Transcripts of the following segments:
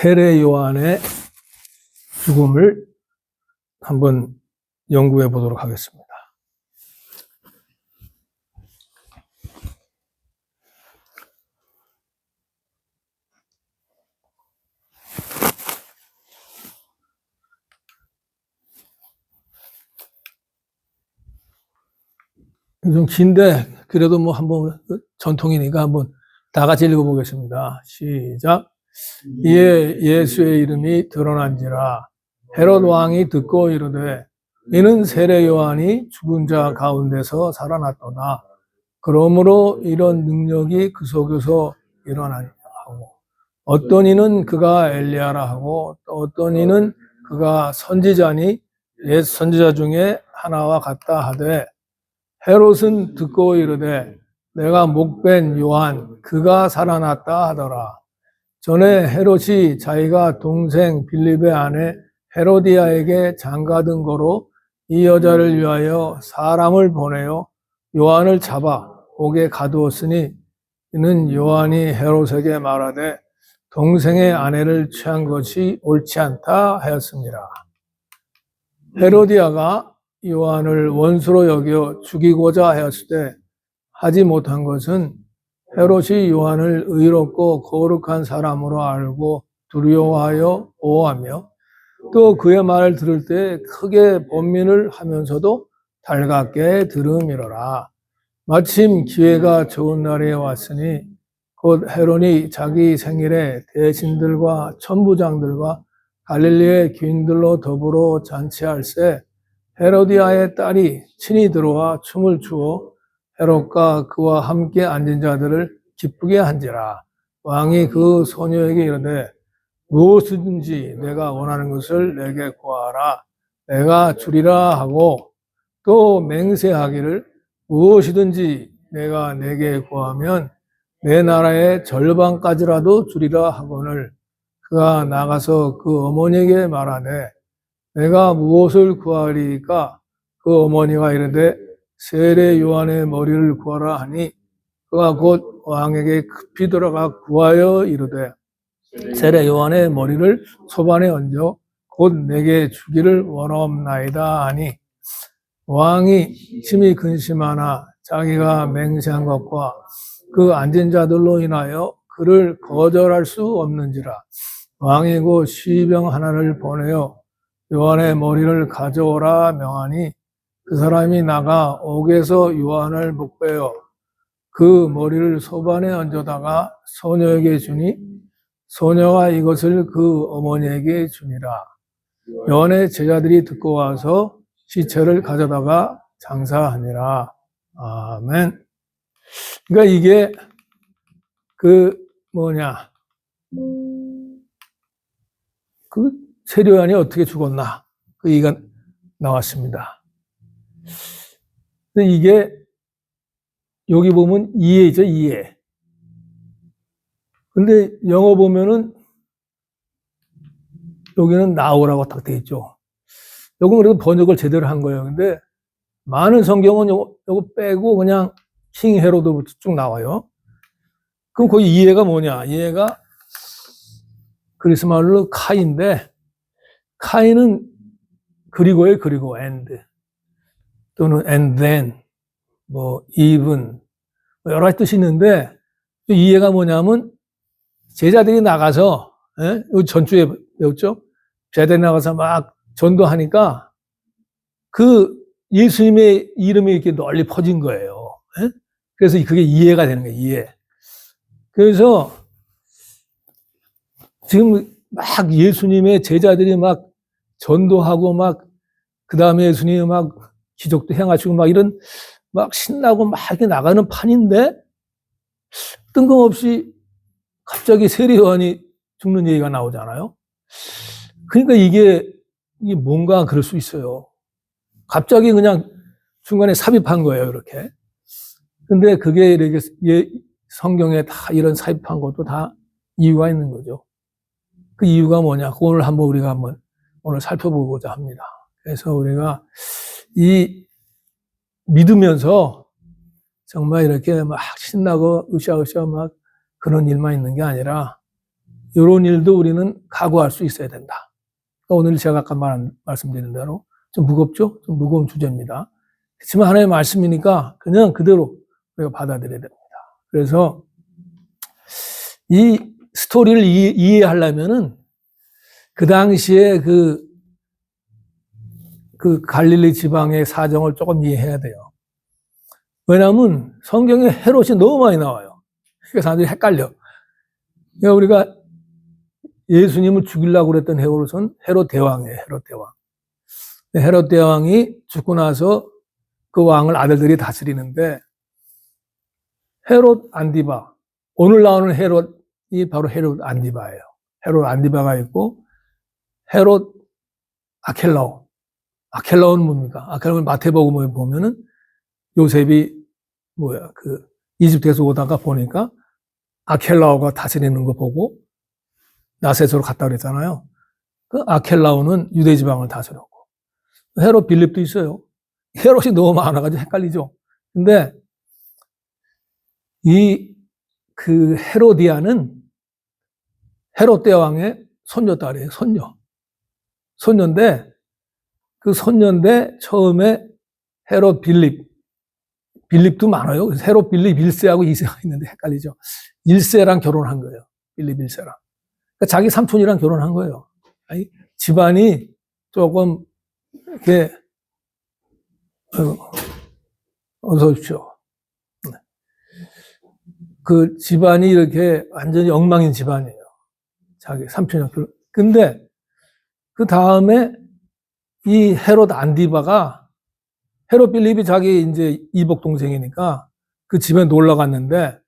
세례 요한의 죽음을 한번 연구해 보도록 하겠습니다. 좀 긴데 그래도 뭐 한번 전통이니까 한번 다 같이 읽어보겠습니다. 시작. 이에 예수의 이름이 드러난지라 헤롯 왕이 듣고 이르되 이는 세례 요한이 죽은 자 가운데서 살아났도다. 그러므로 이런 능력이 그 속에서 일어나니라 하고, 어떤 이는 그가 엘리야라 하고, 또 어떤 이는 그가 선지자니 옛 선지자 중에 하나와 같다 하되, 헤롯은 듣고 이르되 내가 목벤 요한 그가 살아났다 하더라. 전에 헤롯이 자기가 동생 빌립의 아내 헤로디아에게 장가든 거로 이 여자를 위하여 사람을 보내어 요한을 잡아 옥에 가두었으니 이는 요한이 헤롯에게 말하되 동생의 아내를 취한 것이 옳지 않다 하였습니다. 헤로디아가 요한을 원수로 여겨 죽이고자 하였을 때 하지 못한 것은 헤롯이 요한을 의롭고 거룩한 사람으로 알고 두려워하여 보호하며 또 그의 말을 들을 때 크게 번민을 하면서도 달갑게 들음이로라. 마침 기회가 좋은 날이 왔으니 곧 헤롯이 자기 생일에 대신들과 천부장들과 갈릴리의 귀인들로 더불어 잔치할세 헤로디아의 딸이 친히 들어와 춤을 추어 헤롯과 그와 함께 앉은 자들을 기쁘게 한지라. 왕이 그 소녀에게 이르되 무엇이든지 내가 원하는 것을 내게 구하라. 내가 주리라 하고 또 맹세하기를 무엇이든지 내가 내게 구하면 내 나라의 절반까지라도 주리라 하거늘 그가 나가서 그 어머니에게 말하되 내가 무엇을 구하리까? 그 어머니가 이르되 세례 요한의 머리를 구하라 하니 그가 곧 왕에게 급히 들어가 구하여 이르되 세례 요한의 머리를 소반에 얹어 곧 내게 주기를 원하옵나이다 하니 왕이 심히 근심하나 자기가 맹세한 것과 그 앉은 자들로 인하여 그를 거절할 수 없는지라. 왕이 곧 시병 하나를 보내어 요한의 머리를 가져오라 명하니 그 사람이 나가 옥에서 요한을 목베어 그 머리를 소반에 얹어다가 소녀에게 주니 소녀가 이것을 그 어머니에게 주니라. 요한의 제자들이 듣고 와서 시체를 가져다가 장사하니라. 아멘. 그러니까 이게 세례 요한이 어떻게 죽었나 그 얘기가 나왔습니다. 근데 이게 여기 보면 이해죠, 이해. 근데 영어 보면은 여기는 now라고 딱 돼 있죠. 요건 그래도 번역을 제대로 한 거예요. 근데 많은 성경은 요거 빼고 그냥 킹 헤로드부터 쭉 나와요. 그럼 거기 이해가 뭐냐? 이해가 그리스 말로 카인데 카인은 그리고예요. 그리고 and 또는 and then 뭐 even 여러 가지 뜻이 있는데 이해가 뭐냐면 제자들이 나가서 전주에 배웠죠? 제자들이 나가서 막 전도하니까 그 예수님의 이름이 이렇게 널리 퍼진 거예요. 그래서 그게 이해가 되는 거예요. 이해. 그래서 지금 막 예수님의 제자들이 막 전도하고 막 그 다음에 예수님이 막 기적도 행하시고 막 이런 막 신나고 막 이렇게 나가는 판인데 뜬금없이 갑자기 세례 요한이 죽는 얘기가 나오잖아요. 그러니까 이게 뭔가 그럴 수 있어요. 갑자기 그냥 중간에 삽입한 거예요, 이렇게. 근데 그게 이렇게 성경에 다 이런 삽입한 것도 다 이유가 있는 거죠. 그 이유가 뭐냐? 그걸 한번 우리가 오늘 살펴보고자 합니다. 그래서 우리가 이 믿으면서 정말 이렇게 막 신나고 으쌰으쌰 막 그런 일만 있는 게 아니라 이런 일도 우리는 각오할 수 있어야 된다. 오늘 제가 아까 말씀드린 대로 좀 무겁죠? 좀 무거운 주제입니다. 그렇지만 하나님의 말씀이니까 그냥 그대로 우리가 받아들여야 됩니다. 그래서 이 스토리를 이해하려면은 그 당시에 그 갈릴리 지방의 사정을 조금 이해해야 돼요. 왜냐하면 성경에 헤롯이 너무 많이 나와요. 그러니까 사람들이 헷갈려. 그러니까 우리가 예수님을 죽이려고 그랬던 헤롯은 헤롯 대왕이에요. 헤롯 대왕. 헤롯 대왕이 죽고 나서 그 왕을 아들들이 다스리는데 헤롯 안디바, 오늘 나오는 헤롯이 바로 헤롯 안디바예요. 헤롯 안디바가 있고 헤롯 아켈라오. 아켈라오는 뭡니까? 아켈라오는 마태복음에 보면은 요셉이 이집트에서 오다가 보니까 아켈라오가 다스리는 거 보고 나세소로 갔다 그랬잖아요. 그 아켈라오는 유대 지방을 다스렸고 헤롯 빌립도 있어요. 헤롯이 너무 많아가지고 헷갈리죠. 근데 그 헤로디아는 헤롯 대왕의 손녀딸이에요. 손녀인데 그 손녀인데 처음에 헤롯 빌립도 많아요. 헤롯 빌립 1세하고 2세가 있는데 헷갈리죠. 1세랑 결혼한 거예요. 빌립 1세랑. 그러니까 자기 삼촌이랑 결혼한 거예요. 아니, 집안이 조금 이렇게 어서 오십시오. 그 집안이 이렇게 완전히 엉망인 집안이에요. 자기 삼촌이랑 결혼. 근데 그 다음에 이 헤롯 안디바가 헤롯 빌립이 자기 이제 이복 동생이니까 그 집에 놀러 갔는데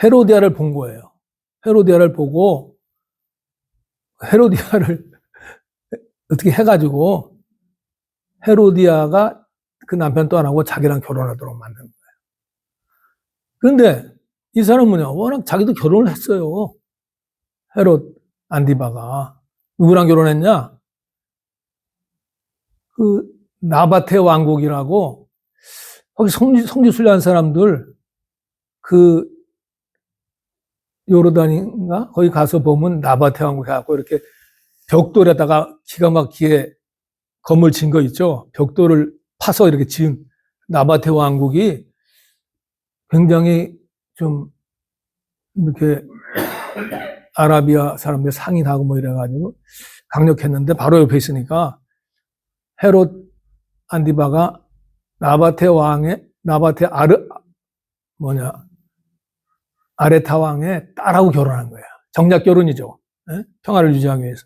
헤로디아를 본 거예요. 헤로디아를 보고 헤로디아를 어떻게 해가지고 헤로디아가 그 남편 또 안 하고 자기랑 결혼하도록 만든 거예요. 그런데 이 사람은 뭐냐? 워낙 자기도 결혼을 했어요. 헤롯 안디바가. 누구랑 결혼했냐? 그 나바테 왕국이라고 거기 성지순례한 사람들 그 요르단인가 거기 가서 보면 나바테 왕국 해갖고 이렇게 벽돌에다가 기가 막히게 건물 지은 거 있죠. 벽돌을 파서 이렇게 지은 나바테 왕국이 굉장히 좀 이렇게 아라비아 사람들 상인하고 뭐 이래가지고 강력했는데 바로 옆에 있으니까 헤롯 안디바가 나바테 아레타 왕의 딸하고 결혼한 거야. 정략 결혼이죠. 네? 평화를 유지하기 위해서.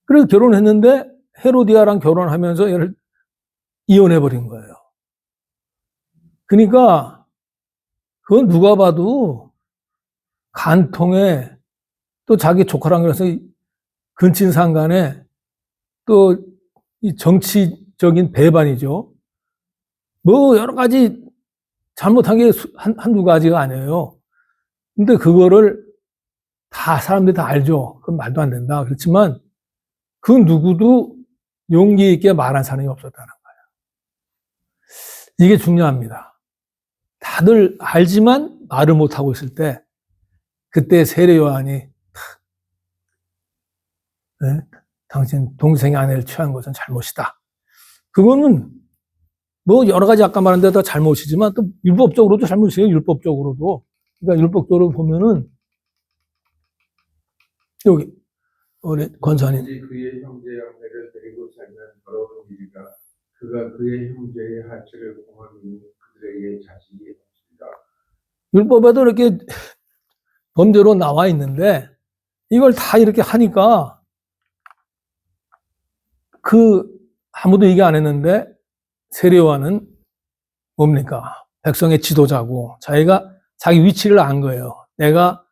그래서 결혼했는데 헤로디아랑 결혼하면서 얘를 이혼해버린 거예요. 그러니까 그건 누가 봐도 간통에 또 자기 조카랑 그래서 근친상간에 또 이 정치적인 배반이죠. 뭐 여러 가지 잘못한 게 한두 가지가 아니에요. 근데 그거를 다 사람들이 다 알죠. 그건 말도 안 된다. 그렇지만 그 누구도 용기 있게 말한 사람이 없었다는 거예요. 이게 중요합니다. 다들 알지만 말을 못하고 있을 때 그때 세례 요한이 네? 당신 동생의 아내를 취한 것은 잘못이다. 그거는 뭐 여러 가지 아까 말한 데다 잘못이지만 또 율법적으로도 잘못이에요. 율법적으로도. 그러니까 율법적으로 보면은 여기 우리 권사님. 그의 형제 양매를 데리고 살면 더러운 일이라 그가 그의 형제의 하체를 공하니 그들에게 자식이 없습니다. 율법에도 이렇게 범죄로 나와 있는데 이걸 다 이렇게 하니까 아무도 얘기 안 했는데 세례요한은 뭡니까? 백성의 지도자고 자기가 자기 위치를 안 거예요. 내가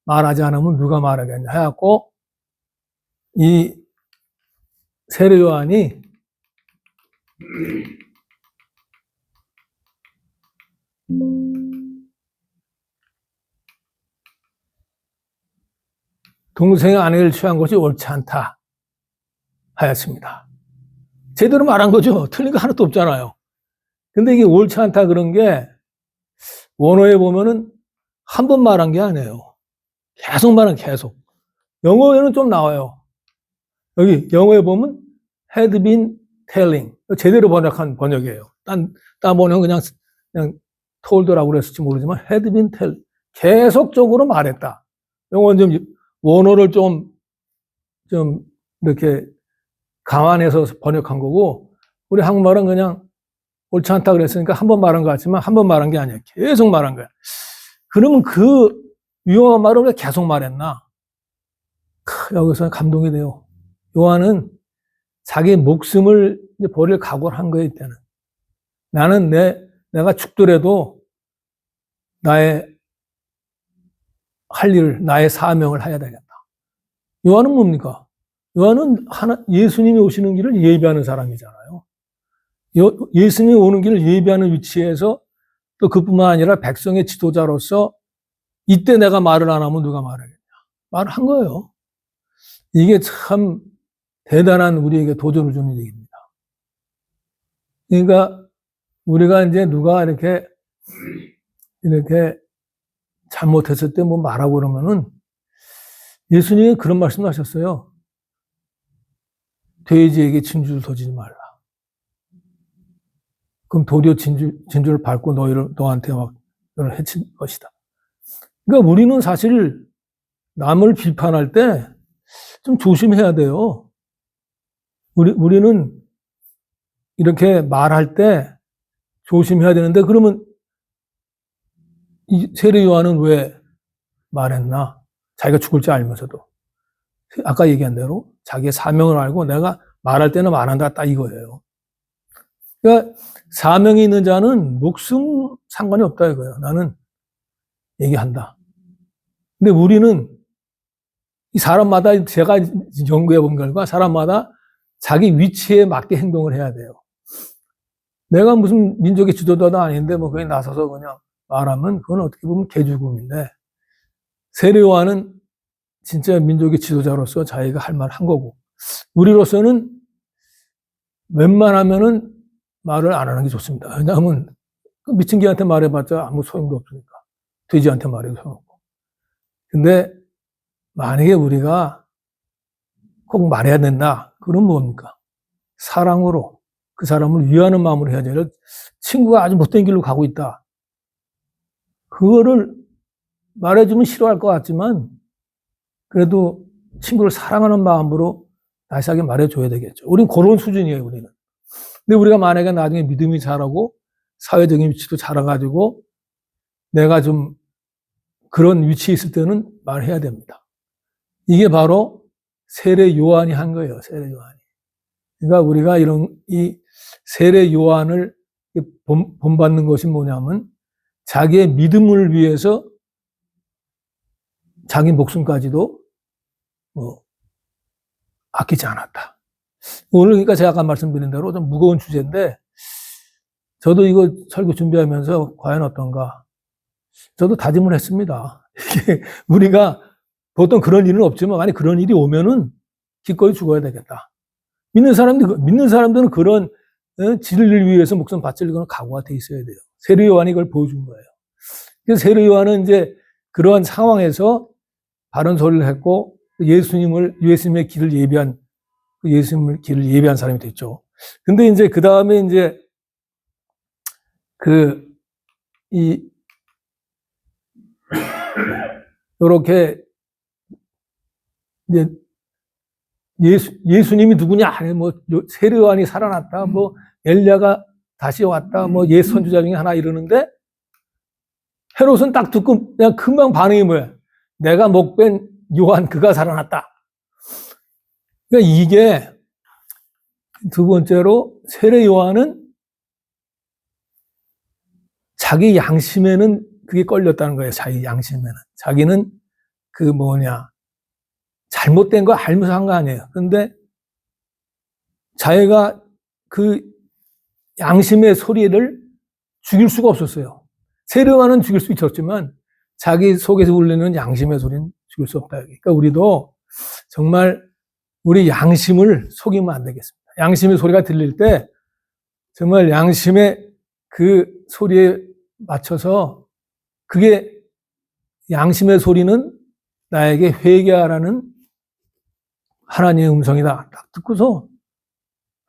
말하지 않으면 누가 말하겠냐 해갖고 이 세례요한이 동생의 아내를 취한 것이 옳지 않다 하였습니다. 제대로 말한 거죠. 틀린 거 하나도 없잖아요. 근데 이게 옳지 않다 그런 게 원어에 보면은 한 번 말한 게 아니에요. 계속 말은 계속. 영어에는 좀 나와요. 여기 영어에 보면 had been telling. 제대로 번역한 번역이에요. 딴 번역은 그냥 told라고 그랬을지 모르지만 had been telling. 계속적으로 말했다. 영어는 좀 원어를 좀 이렇게 감안해서 번역한 거고, 우리 한국말은 그냥 옳지 않다 그랬으니까 한 번 말한 것 같지만 한 번 말한 게 아니야. 계속 말한 거야. 그러면 그 위험한 말을 왜 계속 말했나? 여기서 감동이 돼요. 요한은 자기 목숨을 버릴 각오를 한 거예요, 이때는. 나는 내가 죽더라도 나의 할 일을, 나의 사명을 해야 되겠다. 요한은 뭡니까? 요한은 예수님이 오시는 길을 예비하는 사람이잖아요. 예수님이 오는 길을 예비하는 위치에서 또 그뿐만 아니라 백성의 지도자로서 이때 내가 말을 안 하면 누가 말하겠냐. 말을 한 거예요. 이게 참 대단한 우리에게 도전을 주는 얘기입니다. 그러니까 우리가 이제 누가 이렇게 잘못했을 때 뭐 말하고 그러면은 예수님이 그런 말씀을 하셨어요. 돼지에게 진주를 던지지 말라. 그럼 도리어 진주를 밟고 너한테 너를 해칠 것이다. 그러니까 우리는 사실 남을 비판할 때 좀 조심해야 돼요. 우리는 이렇게 말할 때 조심해야 되는데, 그러면 이 세례 요한은 왜 말했나? 자기가 죽을 줄 알면서도. 아까 얘기한 대로 자기의 사명을 알고 내가 말할 때는 말한다, 딱 이거예요. 그러니까 사명이 있는 자는 목숨 상관이 없다 이거예요. 나는 얘기한다. 근데 우리는 이 사람마다, 제가 연구해 본 결과 사람마다 자기 위치에 맞게 행동을 해야 돼요. 내가 무슨 민족의 지도자도 아닌데 뭐 거기 나서서 그냥 말하면 그건 어떻게 보면 개죽음인데, 세례 요한은 진짜 민족의 지도자로서 자기가 할 말 한 거고, 우리로서는 웬만하면은 말을 안 하는 게 좋습니다. 왜냐하면 미친 개한테 말해봤자 아무 소용도 없으니까. 돼지한테 말해도 소용없고. 근데 만약에 우리가 꼭 말해야 된다, 그럼 뭡니까? 사랑으로 그 사람을 위하는 마음으로 해야죠. 친구가 아주 못된 길로 가고 있다. 그거를 말해주면 싫어할 것 같지만 그래도 친구를 사랑하는 마음으로 나이스하게 말해줘야 되겠죠. 우린 그런 수준이에요, 우리는. 근데 우리가 만약에 나중에 믿음이 자라고 사회적인 위치도 자라가지고 내가 좀 그런 위치에 있을 때는 말해야 됩니다. 이게 바로 세례 요한이 한 거예요, 세례 요한이. 그러니까 우리가 이 세례 요한을 본받는 것이 뭐냐면 자기의 믿음을 위해서 자기 목숨까지도 아끼지 않았다. 오늘 그러니까 제가 아까 말씀드린 대로 좀 무거운 주제인데, 저도 이거 설교 준비하면서 과연 어떤가, 저도 다짐을 했습니다. 우리가 보통 그런 일은 없지만 만약 그런 일이 오면은 기꺼이 죽어야 되겠다. 믿는 사람들은 그런 진리를 위해서 목숨 바칠 그런 각오가 돼 있어야 돼요. 세례 요한이 그걸 보여준 거예요. 그래서 세례 요한은 이제 그러한 상황에서 바른 소리를 했고 예수님의 길을 예비한, 예수님의 길을 예비한 사람이 됐죠. 근데 이제 그 다음에 이제 요렇게 이제 예수님이 누구냐? 뭐 세례 요한이 살아났다. 뭐 엘리야가 다시 왔다. 뭐 예수 선지자 중에 하나 이러는데 헤롯은 딱 듣고 그냥 금방 반응이 뭐야? 내가 목뺀 요한 그가 살아났다. 그러니까 이게 두 번째로 세례 요한은 자기 양심에는 그게 걸렸다는 거예요. 자기 양심에는. 자기는 잘못된 거 알면서 한 거 아니에요. 근데 자기가 그 양심의 소리를 죽일 수가 없었어요. 세례 요한은 죽일 수 있었지만 자기 속에서 울리는 양심의 소리는 죽일 수 없다. 그러니까 우리도 정말 우리 양심을 속이면 안 되겠습니다. 양심의 소리가 들릴 때 정말 양심의 그 소리에 맞춰서, 그게 양심의 소리는 나에게 회개하라는 하나님의 음성이다. 딱 듣고서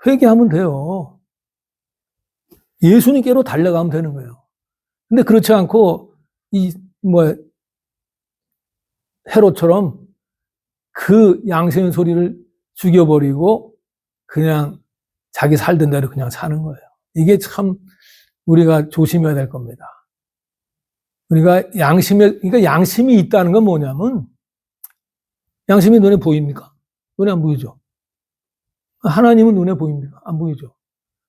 회개하면 돼요. 예수님께로 달려가면 되는 거예요. 근데 그렇지 않고 헤롯처럼 그 양심의 소리를 죽여버리고 그냥 자기 살던 대로 그냥 사는 거예요. 이게 참 우리가 조심해야 될 겁니다. 그러니까 양심이 있다는 건 뭐냐면, 양심이 눈에 보입니까? 눈에 안 보이죠? 하나님은 눈에 보입니까? 안 보이죠?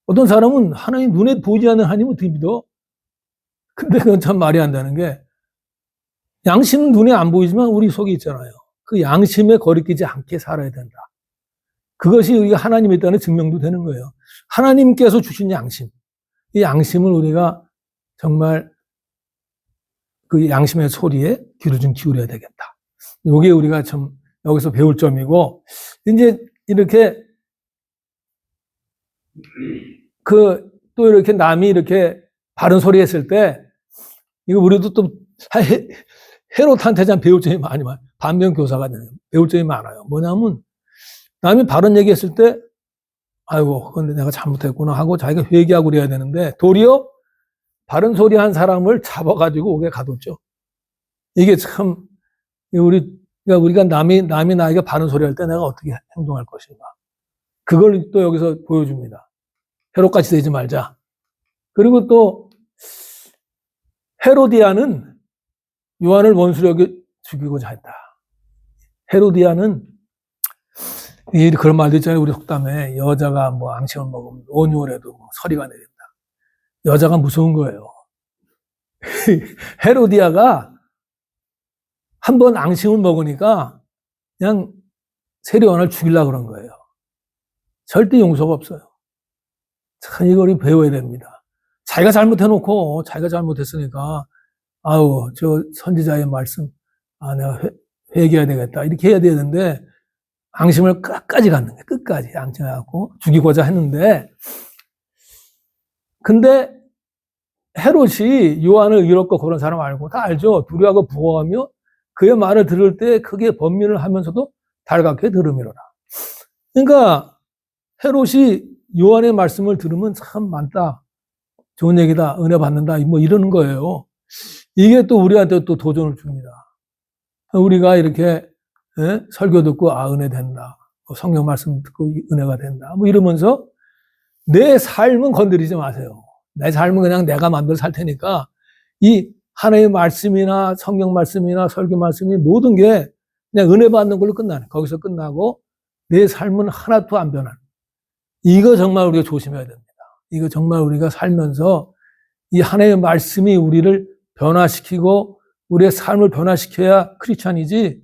어떤 사람은 하나님 눈에 보이지 않는 하나님을 어떻게 믿어? 근데 그건 참 말이 안 되는 게, 양심은 눈에 안 보이지만 우리 속에 있잖아요. 그 양심에 거리끼지 않게 살아야 된다. 그것이 우리가 하나님에 있다는 증명도 되는 거예요. 하나님께서 주신 양심. 이 양심을 우리가 정말 그 양심의 소리에 귀를 좀 기울여야 되겠다. 이게 우리가 참 여기서 배울 점이고, 이제 이렇게 또 이렇게 남이 이렇게 바른 소리 했을 때, 이거 우리도 또 헤롯한테 참 배울 점이 많이 많아요. 반면 교사가 되는 배울 점이 많아요. 뭐냐면 남이 바른 얘기했을 때, 아이고, 근데 내가 잘못했구나 하고 자기가 회개하고 그래야 되는데, 도리어 바른 소리 한 사람을 잡아가지고 옥에 가뒀죠. 이게 참 우리가 남이 나에게 바른 소리 할 때 내가 어떻게 행동할 것인가. 그걸 또 여기서 보여줍니다. 헤롯같이 되지 말자. 그리고 또 헤로디아는 요한을 원수로 여겨 죽이고자 했다. 헤로디아는 그런 말도 있잖아요. 우리 속담에 여자가 뭐 앙심을 먹으면 온유월에도 뭐 서리가 내린다. 여자가 무서운 거예요. 헤로디아가 한 번 앙심을 먹으니까 그냥 세례요한을 죽이려고 그런 거예요. 절대 용서가 없어요. 참 이걸 우리 배워야 됩니다. 자기가 잘못해놓고 자기가 잘못했으니까 아우 저 선지자의 말씀 내가 회개해야 되겠다 이렇게 해야 되는데 앙심을 끝까지 갔는 거예요. 끝까지 앙심해갖고 죽이고자 했는데 근데 헤롯이 요한을 의롭고 그런 사람 알고 다 알죠. 두려워하고 부어하며 그의 말을 들을 때 크게 번민을 하면서도 달갑게 들으미로라. 그러니까 헤롯이 요한의 말씀을 들으면 참 많다. 좋은 얘기다. 은혜 받는다. 뭐 이러는 거예요. 이게 또 우리한테 또 도전을 줍니다. 우리가 이렇게 설교 듣고 은혜 된다. 성경 말씀 듣고 은혜가 된다. 뭐 이러면서 내 삶은 건드리지 마세요. 내 삶은 그냥 내가 마음대로 살 테니까 이 하나님의 말씀이나 성경 말씀이나 설교 말씀이 모든 게 그냥 은혜 받는 걸로 끝나네. 거기서 끝나고 내 삶은 하나도 안 변하는. 이거 정말 우리가 조심해야 됩니다. 이거 정말 우리가 살면서 이 하나님의 말씀이 우리를 변화시키고 우리의 삶을 변화시켜야 크리스찬이지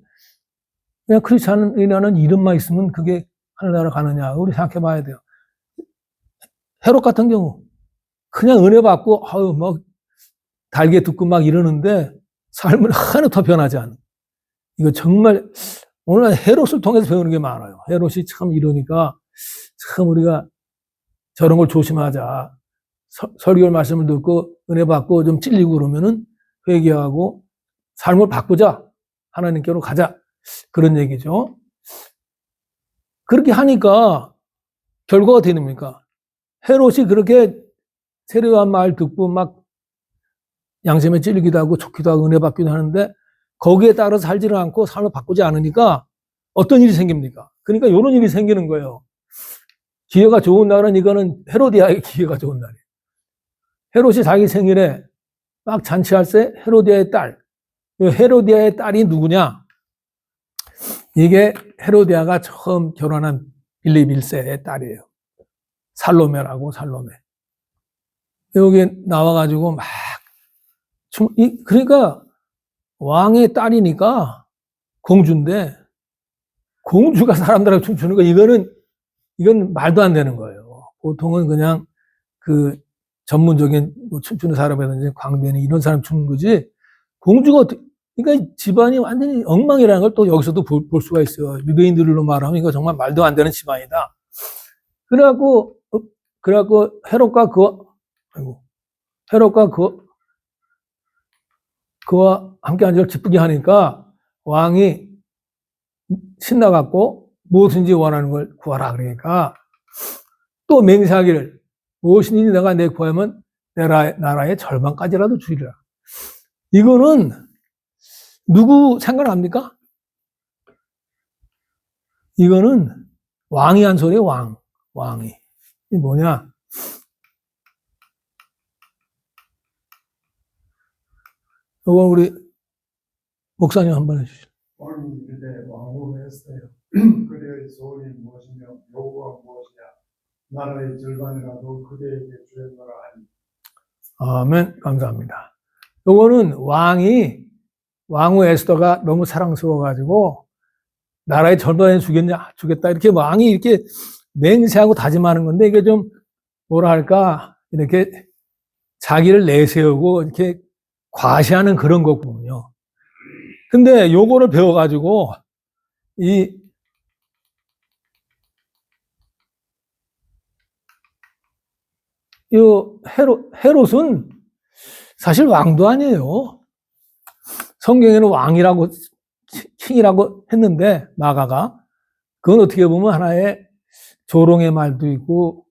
그냥 크리스찬이라는 이름만 있으면 그게 하늘나라 가느냐. 우리 생각해 봐야 돼요. 헤롯 같은 경우 그냥 은혜 받고 막 달게 듣고 막 이러는데 삶을 하나도 변하지 않는. 이거 정말 오늘 헤롯을 통해서 배우는 게 많아요. 헤롯이 참 이러니까 참 우리가 저런 걸 조심하자. 설교 말씀을 듣고 은혜 받고 좀 찔리고 그러면은 회개하고 삶을 바꾸자. 하나님께로 가자. 그런 얘기죠. 그렇게 하니까 결과가 어떻게 됩니까? 헤롯이 그렇게 세례요한 말 듣고 막 양심에 찔리기도 하고 좋기도 하고 은혜 받기도 하는데 거기에 따라서 살지를 않고 삶을 바꾸지 않으니까 어떤 일이 생깁니까? 그러니까 이런 일이 생기는 거예요. 기회가 좋은 날은 이거는 헤로디아의 기회가 좋은 날이에요. 헤롯이 자기 생일에 막 잔치할 때 헤로디아의 딸. 헤로디아의 딸이 누구냐? 이게 헤로디아가 처음 결혼한 빌립 1세의 딸이에요. 살로메라고 살로메. 여기 나와가지고 막 그러니까 왕의 딸이니까 공주인데 공주가 사람들하고 춤추는 거 이건 말도 안 되는 거예요. 보통은 그냥 그 전문적인 뭐 춤추는 사람이라든지 광대는 이런 사람 춤는 거지 공주가 그러니까 집안이 완전히 엉망이라는 걸 또 여기서도 볼 수가 있어요. 유대인들로 말하면 이거 정말 말도 안 되는 집안이다. 그래갖고 헤롯과 그와 함께 앉아 기쁘게 하니까 왕이 신나갖고 무엇인지 원하는 걸 구하라 그러니까 또 맹세하기를 무엇이든지 내가 내 구하면 나라의 절반까지라도 주리라. 이거는 누구 생각납니까? 이거는 왕이 한 소리예요. 왕이. 이 뭐냐? 이건 우리 목사님 한번 해주시죠. 왕이 이르되 왕후했어요. 그대의 소원이 무엇이며 요구가 무엇이냐? 나라의 절반이라도 그대에게 주었노라 하니. 아멘. 감사합니다. 요거는 왕후 에스더가 너무 사랑스러워가지고 나라의 절반에 주겠다. 이렇게 왕이 이렇게 맹세하고 다짐하는 건데 이게 좀 뭐라 할까? 이렇게 자기를 내세우고 이렇게 과시하는 그런 거군요. 근데 요거를 배워가지고 이 헤롯은 사실 왕도 아니에요. 성경에는 왕이라고, 킹이라고 했는데, 마가가. 그건 어떻게 보면 하나의 조롱의 말도 있고,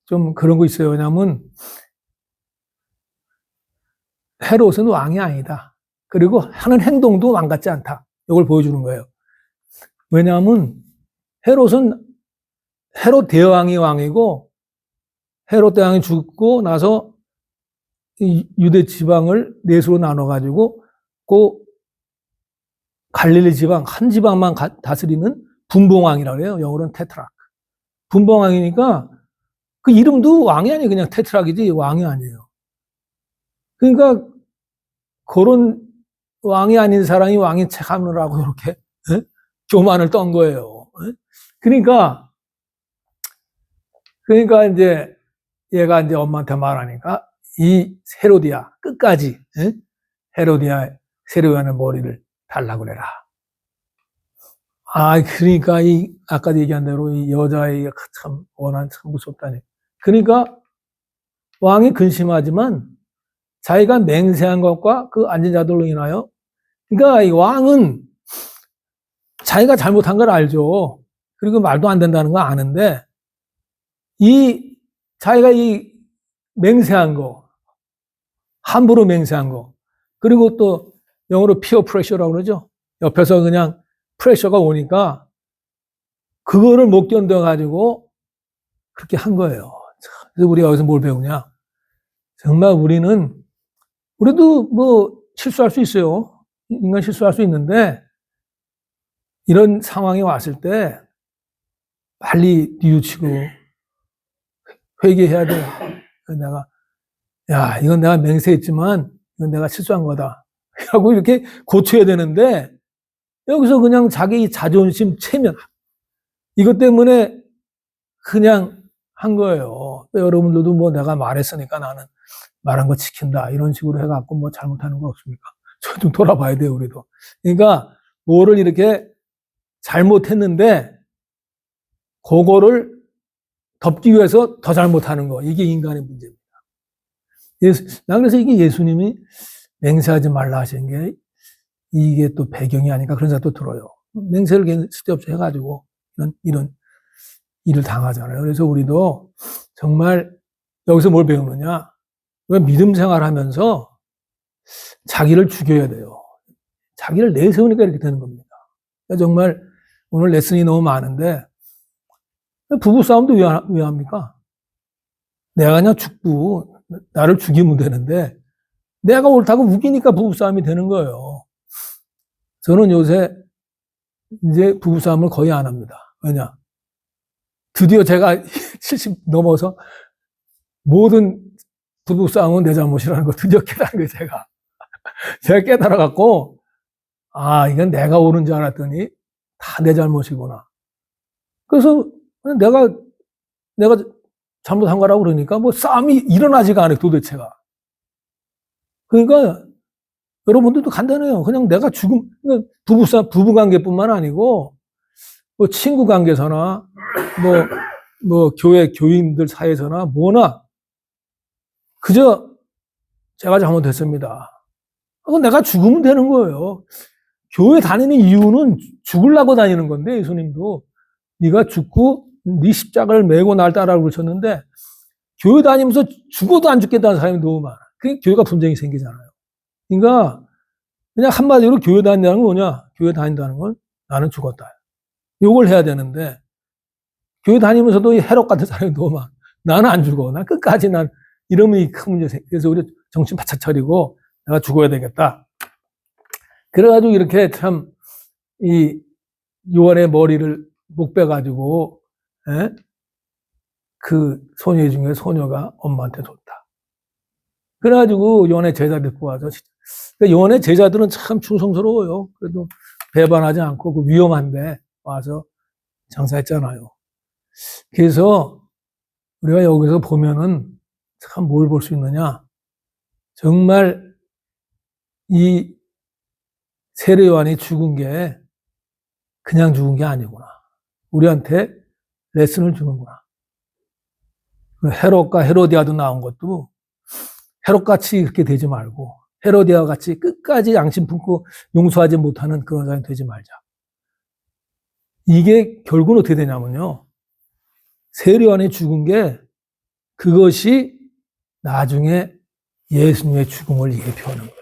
좀 그런 거 있어요. 왜냐면, 헤롯은 왕이 아니다. 그리고 하는 행동도 왕 같지 않다. 이걸 보여주는 거예요. 왜냐하면, 헤롯 대왕이 왕이고, 헤롯 대왕이 죽고 나서 유대 지방을 넷으로 나눠가지고 그 갈릴리 지방, 한 지방만 다스리는 분봉왕이라고 해요. 영어로는 테트락. 분봉왕이니까 그 이름도 왕이 아니에요. 그냥 테트락이지 왕이 아니에요. 그러니까 그런 왕이 아닌 사람이 왕인 척하느라고 이렇게 교만을 떤 거예요. 그러니까 이제 얘가 이제 엄마한테 말하니까 이 헤로디아 끝까지 헤로디아의 머리를 달라고 그래라. 그러니까 아까도 얘기한 대로 이 여자아이가 참 무섭다니. 그러니까 왕이 근심하지만 자기가 맹세한 것과 그 앉은 자들로 인하여 그러니까 이 왕은 자기가 잘못한 걸 알죠. 그리고 말도 안 된다는 거 아는데 자기가 맹세한 거, 함부로 맹세한 거, 그리고 또 영어로 피어 프레셔라고 그러죠. 옆에서 그냥 프레셔가 오니까 그거를 못 견뎌가지고 그렇게 한 거예요. 그래서 우리가 여기서 뭘 배우냐? 정말 우리도 뭐 실수할 수 있어요. 인간 실수할 수 있는데 이런 상황이 왔을 때 빨리 뉘우치고 회개해야 돼요. 이건 내가 맹세했지만, 이건 내가 실수한 거다. 하고 이렇게 고쳐야 되는데, 여기서 그냥 자기 자존심 체면, 이것 때문에 그냥 한 거예요. 여러분들도 뭐 내가 말했으니까 나는 말한 거 지킨다. 이런 식으로 해갖고 뭐 잘못하는 거 없습니까? 저 좀 돌아봐야 돼요, 우리도. 그러니까, 뭐를 이렇게 잘못했는데, 그거를 덮기 위해서 더 잘못하는 거. 이게 인간의 문제입니다. 나 그래서 이게 예수님이 맹세하지 말라 하신 게 이게 또 배경이 아닌가 그런 생각도 들어요. 맹세를 쓸데없이 해가지고 이런 일을 당하잖아요. 그래서 우리도 정말 여기서 뭘 배우느냐. 왜 믿음 생활하면서 자기를 죽여야 돼요. 자기를 내세우니까 이렇게 되는 겁니다. 정말 오늘 레슨이 너무 많은데 부부싸움도 왜 합니까? 내가 그냥 죽고 나를 죽이면 되는데 내가 옳다고 우기니까 부부싸움이 되는 거예요. 저는 요새 이제 부부싸움을 거의 안 합니다. 왜냐? 드디어 제가 70 넘어서 모든 부부싸움은 내 잘못이라는 걸 드디어 깨달은 거예요, 제가. 제가 깨달아갖고 이건 내가 옳은 줄 알았더니 다 내 잘못이구나. 그래서 내가 잘못한 거라고 그러니까 뭐 싸움이 일어나지가 않아요, 도대체가. 그러니까 여러분들도 간단해요. 그냥 내가 부부관계뿐만 아니고 뭐 친구 관계서나 뭐 교회 교인들 사이에서나 뭐나 그저 제가 잘못했습니다. 내가 죽으면 되는 거예요. 교회 다니는 이유는 죽으려고 다니는 건데, 예수님도. 네가 죽고 네 십자가를 메고 날 따라 그러셨는데, 교회 다니면서 죽어도 안 죽겠다는 사람이 너무 많아. 그러니까 교회가 분쟁이 생기잖아요. 그러니까 그냥 한마디로 교회 다닌다는 건 뭐냐? 교회 다닌다는 건 나는 죽었다. 요걸 해야 되는데, 교회 다니면서도 이 해롭 같은 사람이 너무 많아. 나는 안 죽어. 난 끝까지 난 이러면 큰 문제 생겨. 그래서 우리 정신 바짝 차리고 내가 죽어야 되겠다. 그래가지고 이렇게 참 이 요한의 머리를 목 빼가지고 그 소녀 중에 소녀가 엄마한테 줬다. 그래가지고 요한의 제자 데리고 와서 요한의 제자들은 참 충성스러워요. 그래도 배반하지 않고 그 위험한데 와서 장사했잖아요. 그래서 우리가 여기서 보면은 참 뭘 볼 수 있느냐. 정말 이 세례 요한이 죽은 게 그냥 죽은 게 아니구나. 우리한테 레슨을 주는구나. 헤롯과 헤로디아도 나온 것도 헤롯같이 그렇게 되지 말고 헤로디아 같이 끝까지 양심 품고 용서하지 못하는 그런 사람이 되지 말자. 이게 결국은 어떻게 되냐면요. 세례 요한이 죽은 게 그것이 나중에 예수님의 죽음을 예표하는 거예요.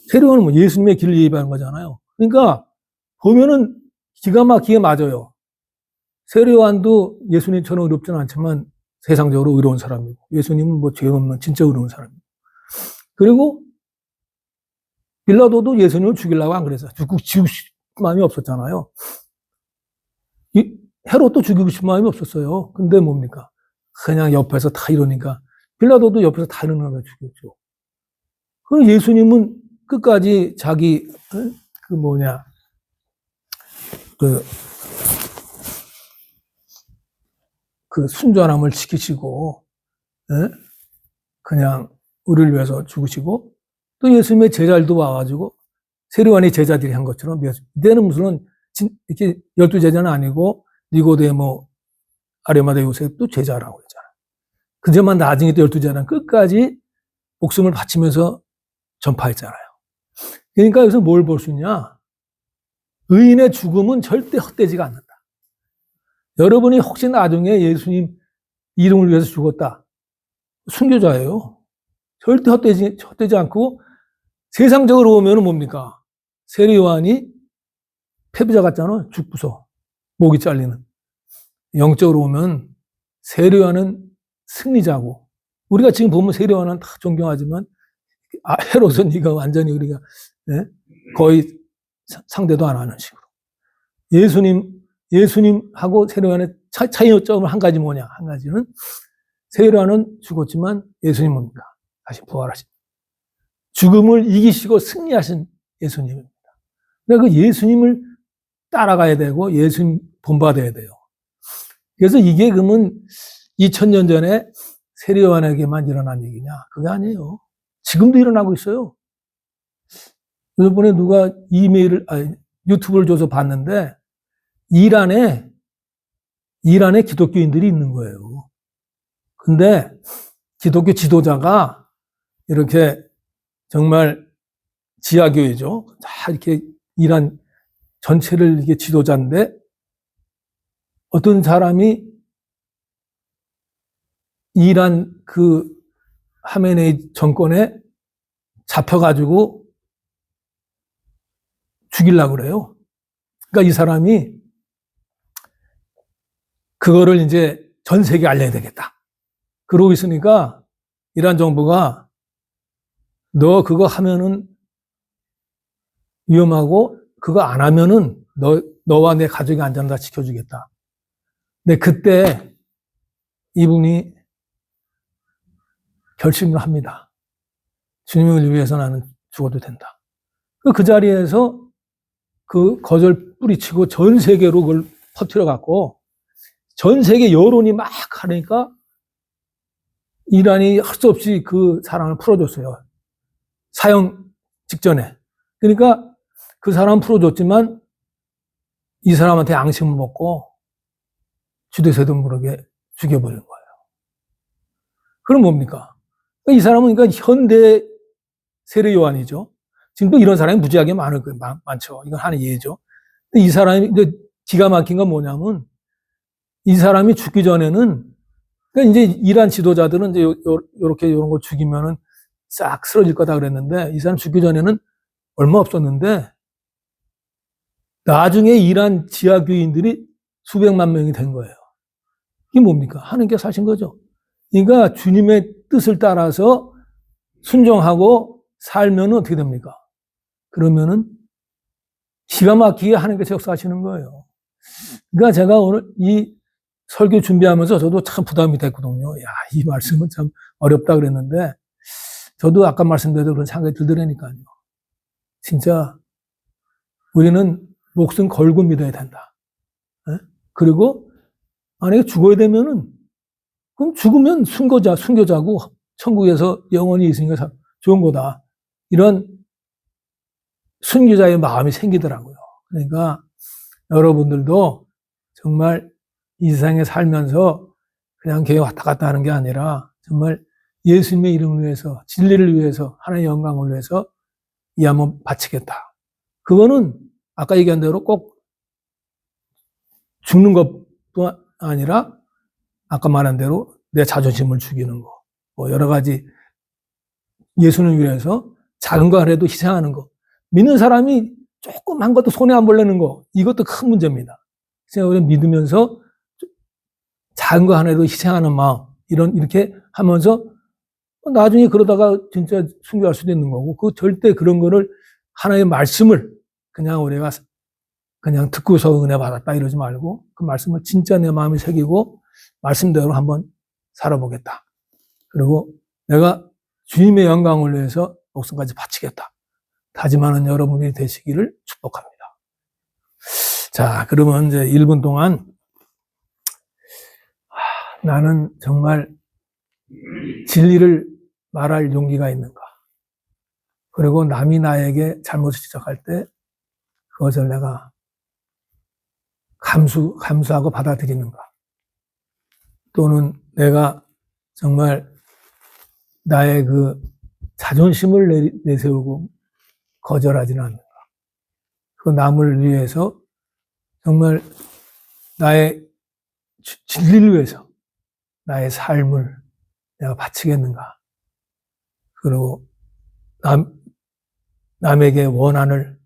세례 요한은 뭐 예수님의 길을 예비하는 거잖아요. 그러니까 보면은 기가 막히게 맞아요. 세례 요한도 예수님처럼 의롭지는 않지만 세상적으로 의로운 사람이고 예수님은 뭐 죄 없는 진짜 의로운 사람이고 그리고 빌라도도 예수님을 죽이려고 안 그랬어요. 죽고 싶은 마음이 없었잖아요. 헤롯도 죽이고 싶은 마음이 없었어요. 근데 뭡니까? 그냥 옆에서 다 이러니까 빌라도도 옆에서 다 이러니까 죽였죠. 그럼 예수님은 끝까지 자기 그 순전함을 지키시고 그냥 우리를 위해서 죽으시고 또 예수님의 제자들도 와가지고 세례 요한의 제자들이 한 것처럼 이때는 무슨 이렇게 12제자는 아니고 니고데모 아리마대 요셉도 제자라고 그러잖아요. 그제만 나중에 또 12제자는 끝까지 목숨을 바치면서 전파했잖아요. 그러니까 여기서 뭘 볼 수 있냐? 의인의 죽음은 절대 헛되지가 않는다. 여러분이 혹시 나중에 예수님 이름을 위해서 죽었다. 순교자예요. 절대 헛되지 않고 세상적으로 보면 뭡니까? 세례 요한이 패배자 같잖아. 죽고서 목이 잘리는. 영적으로 보면 세례 요한은 승리자고 우리가 지금 보면 세례 요한은 다 존경하지만 헤롯은 네가 완전히 우리가 거의 상대도 안 하는 식으로. 예수님하고 세례 요한의 차이점은 한 가지 뭐냐? 한 가지는 세례 요한은 죽었지만 예수님은 뭡니까? 다시 부활하신. 죽음을 이기시고 승리하신 예수님입니다. 그러니까 그 예수님을 따라가야 되고 예수님 본받아야 돼요. 그래서 이게 그러면 2000년 전에 세례 요한에게만 일어난 얘기냐? 그게 아니에요. 지금도 일어나고 있어요. 이번에 누가 유튜브를 줘서 봤는데 이란에 기독교인들이 있는 거예요. 근데 기독교 지도자가 이렇게 정말 지하교회죠. 다 이렇게 이란 전체를 이게 지도자인데 어떤 사람이 이란 그 하메네이 정권에 잡혀가지고 죽이려고 그래요. 그러니까 이 사람이 그거를 이제 전 세계에 알려야 되겠다. 그러고 있으니까 이란 정부가 너 그거 하면은 위험하고 그거 안 하면은 너와 내 가족의 안전을 다 지켜주겠다. 근데 그때 이분이 결심을 합니다. 주님을 위해서 나는 죽어도 된다. 그 자리에서 그 거절 뿌리치고 전 세계로 그걸 퍼뜨려 갖고 전 세계 여론이 막 하니까 이란이 할 수 없이 그 사람을 풀어줬어요. 사형 직전에. 그러니까 그 사람은 풀어줬지만 이 사람한테 앙심을 먹고 주대세도 모르게 죽여버린 거예요. 그럼 뭡니까? 이 사람은 그러니까 현대 세례 요한이죠. 지금도 이런 사람이 무지하게 많죠. 이건 하는 예죠. 근데 이 사람이, 이제 기가 막힌 건 뭐냐면, 이 사람이 죽기 전에는, 그러니까 이제 이란 지도자들은 이제 요렇게 이런 거 죽이면은 싹 쓰러질 거다 그랬는데, 이 사람 죽기 전에는 얼마 없었는데, 나중에 이란 지하교인들이 수백만 명이 된 거예요. 이게 뭡니까? 하나님께 사신 거죠. 그러니까 주님의 뜻을 따라서 순종하고 살면 어떻게 됩니까? 그러면은 기가 막히게 하나님께서 역사하시는 거예요. 그러니까 제가 오늘 이 설교 준비하면서 저도 참 부담이 됐거든요. 야, 이 말씀은 참 어렵다 그랬는데, 저도 아까 말씀드린 그런 생각이 들더라니까요. 진짜 우리는 목숨 걸고 믿어야 된다. 그리고 만약에 죽어야 되면은, 그럼 죽으면 순교자고 천국에서 영원히 있으니까 좋은 거다. 이런 순교자의 마음이 생기더라고요. 그러니까 여러분들도 정말 이 세상에 살면서 그냥 교회 왔다 갔다 하는 게 아니라 정말 예수님의 이름을 위해서, 진리를 위해서, 하나님의 영광을 위해서 이 한번 바치겠다. 그거는 아까 얘기한 대로 꼭 죽는 것뿐 아니라 아까 말한 대로 내 자존심을 죽이는 거, 뭐 여러 가지 예수를 위해서 작은 거 하나도 희생하는 거. 믿는 사람이 조금 한 것도 손에 안 벌리는 거, 이것도 큰 문제입니다. 그래서 우리는 믿으면서 작은 거 하나도 희생하는 마음, 이렇게 하면서 나중에 그러다가 진짜 순교할 수도 있는 거고, 그 절대 그런 거를 하나의 말씀을 그냥 우리가 그냥 듣고서 은혜 받았다 이러지 말고, 그 말씀을 진짜 내 마음에 새기고 말씀대로 한번 살아보겠다. 그리고 내가 주님의 영광을 위해서 목숨까지 바치겠다. 다짐하는 여러분이 되시기를 축복합니다. 자, 그러면 이제 1분 동안 나는 정말 진리를 말할 용기가 있는가? 그리고 남이 나에게 잘못을 지적할 때 그것을 내가 감수하고 받아들이는가? 또는 내가 정말 나의 그 자존심을 내세우고 거절하지는 않는가? 그 남을 위해서 정말 나의 진리를 위해서 나의 삶을 내가 바치겠는가? 그리고 남에게 원한을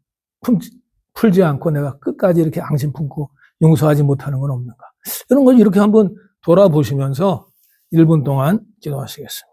풀지 않고 내가 끝까지 이렇게 앙심 품고 용서하지 못하는 건 없는가? 이런 걸 이렇게 한번 돌아보시면서 1분 동안 기도하시겠습니다.